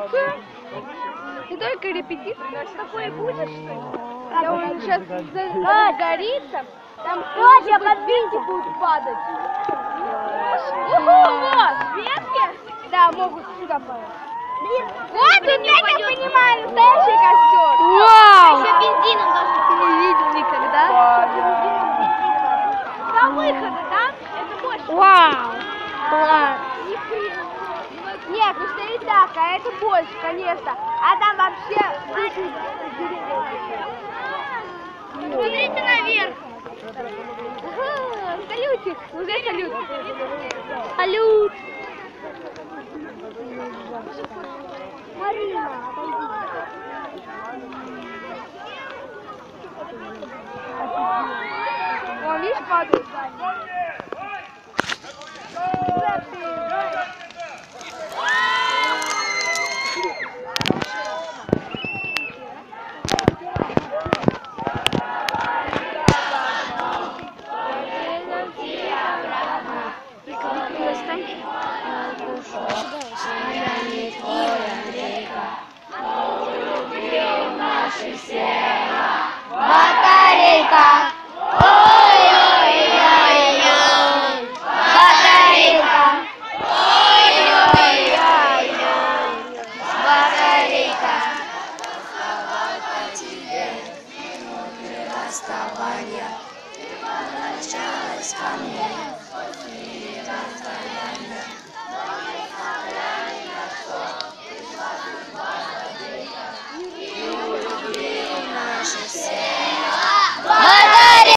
репетиция. Не только репетиция. Такое будет, что ли? Да он сейчас загорится. Там тоже ветки будут падать. Вот, ветки? Да, могут сюда падать. Вот тут, я понимаю, настоящий костер. Вау! Еще бензином должен. Не видел никогда. До выхода, да? Это больше. Вау! Класс! Нет, ну что и так, а это больше, конечно. А там вообще... Смотрите наверх. Салютик. Уже салют. Салют. Марина, вон, видишь, падает. Батарейка, ой-ой-ой-ой, батарейка, ой-ой-ой-ой, батарейка. По тебе минуты расставания, ты возвращалась ко мне, и расстояние.